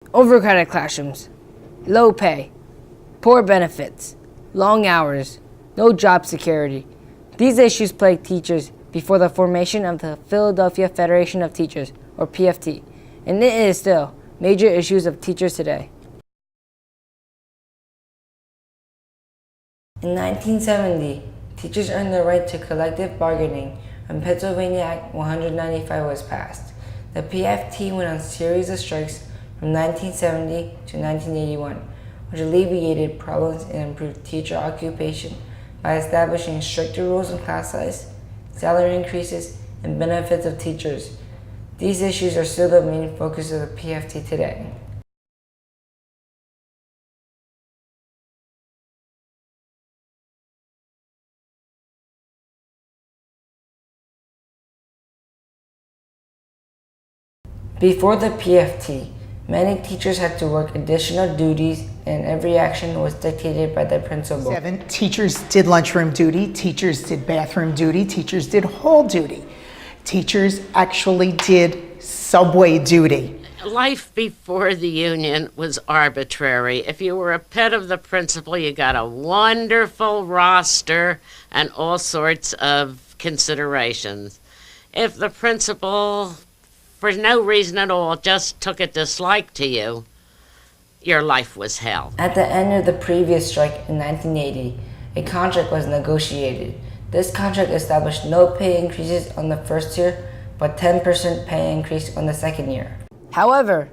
Overcrowded classrooms, low pay, poor benefits, long hours, no job security. These issues plagued teachers before the formation of the Philadelphia Federation of Teachers, or PFT, and it is still major issues of teachers today. In 1970, teachers earned the right to collective bargaining when Pennsylvania Act 195 was passed. The PFT went on a series of strikes from 1970 to 1981, which alleviated problems and improved teacher occupation by establishing stricter rules on class size, salary increases, and benefits of teachers. These issues are still the main focus of the PFT today. Before the PFT, many teachers had to work additional duties and every action was dictated by the principal. Teachers did lunchroom duty, teachers did bathroom duty, teachers did hall duty. Teachers actually did subway duty. Life before the union was arbitrary. If you were a pet of the principal, you got a wonderful roster and all sorts of considerations. If the principal, for no reason at all, just took a dislike to you, your life was hell. At the end of the previous strike in 1980, a contract was negotiated. This contract established no pay increases on the first year, but 10% pay increase on the second year. However,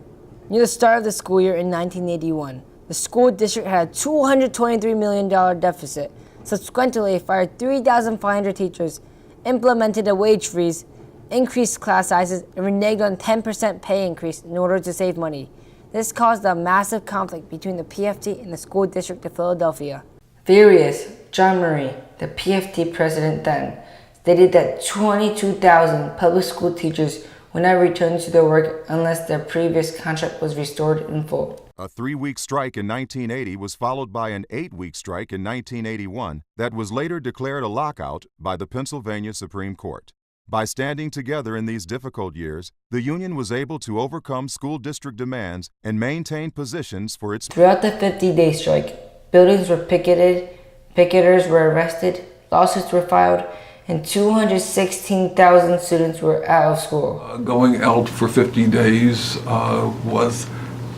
near the start of the school year in 1981, the school district had a $223 million deficit. Subsequently, it fired 3,500 teachers, implemented a wage freeze, increased class sizes, and reneged on 10% pay increase in order to save money. This caused a massive conflict between the PFT and the school district of Philadelphia. Furious, John Murray, the PFT president then, stated that 22,000 public school teachers would not return to their work unless their previous contract was restored in full. A 3-week strike in 1980 was followed by an 8-week strike in 1981 that was later declared a lockout by the Pennsylvania Supreme Court. By standing together in these difficult years, the union was able to overcome school district demands and maintain positions for its... Throughout the 50-day strike, buildings were picketed, picketers were arrested, lawsuits were filed, and 216,000 students were out of school. Going out for 50 days was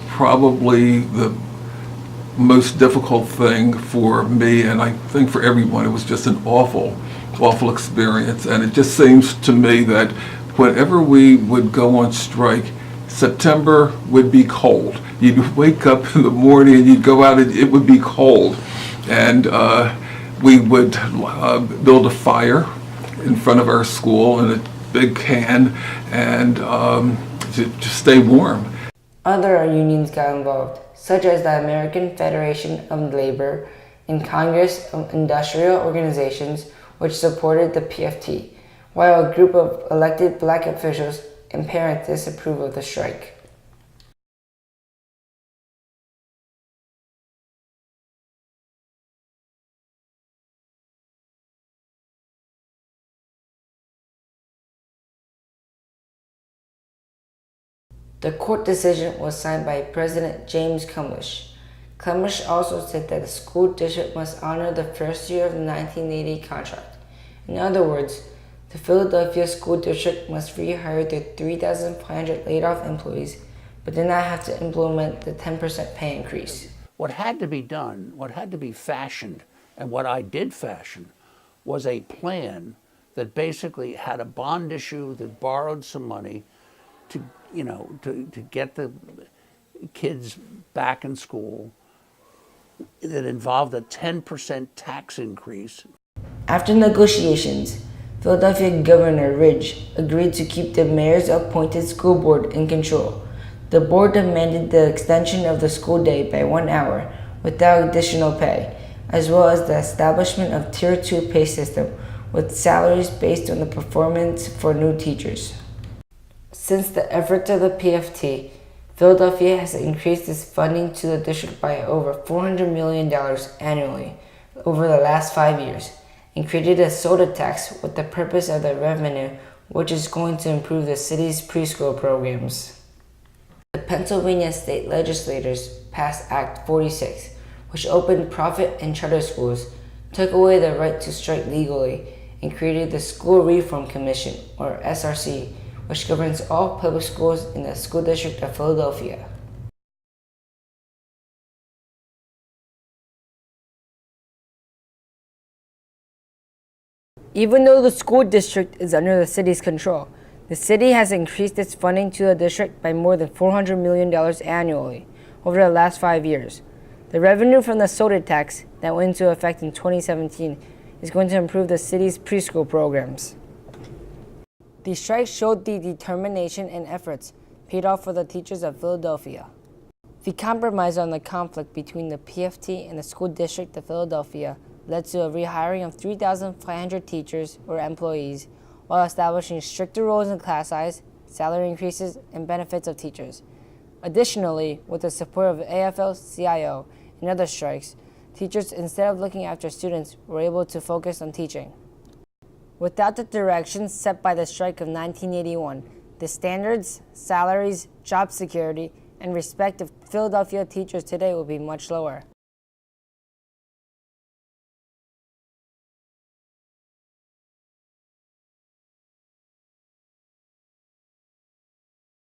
probably the most difficult thing for me, and I think for everyone. It was just an awful experience, and it just seems to me that whenever we would go on strike, September would be cold. You'd wake up in the morning and you'd go out and it would be cold, and we would build a fire in front of our school in a big can and to stay warm. Other unions got involved, such as the American Federation of Labor and Congress of Industrial Organizations, which supported the PFT, while a group of elected black officials and parents disapproved of the strike. The court decision was signed by President James Cumlish. Cumlish also said that the school district must honor the first year of the 1980 contract. In other words, the Philadelphia School District must rehire the 3,500 laid-off employees, but did not have to implement the 10% pay increase. What had to be done, what had to be fashioned, and what I did fashion, was a plan that basically had a bond issue that borrowed some money to get the kids back in school, that involved a 10% tax increase. After negotiations, Philadelphia Governor Ridge agreed to keep the mayor's appointed school board in control. The board demanded the extension of the school day by 1 hour without additional pay, as well as the establishment of Tier 2 pay system with salaries based on the performance for new teachers. Since the efforts of the PFT, Philadelphia has increased its funding to the district by over $400 million annually over the last 5 years, and created a soda tax with the purpose of the revenue, which is going to improve the city's preschool programs. The Pennsylvania state legislators passed Act 46, which opened profit and charter schools, took away the right to strike legally, and created the School Reform Commission, or SRC, which governs all public schools in the School District of Philadelphia. Even though the school district is under the city's control, the city has increased its funding to the district by more than $400 million annually over the last 5 years. The revenue from the soda tax that went into effect in 2017 is going to improve the city's preschool programs. The strike showed the determination and efforts paid off for the teachers of Philadelphia. The compromise on the conflict between the PFT and the School District of Philadelphia led to a rehiring of 3,500 teachers or employees while establishing stricter rules in class size, salary increases, and benefits of teachers. Additionally, with the support of AFL-CIO and other strikes, teachers, instead of looking after students, were able to focus on teaching. Without the directions set by the strike of 1981, the standards, salaries, job security, and respect of Philadelphia teachers today would be much lower.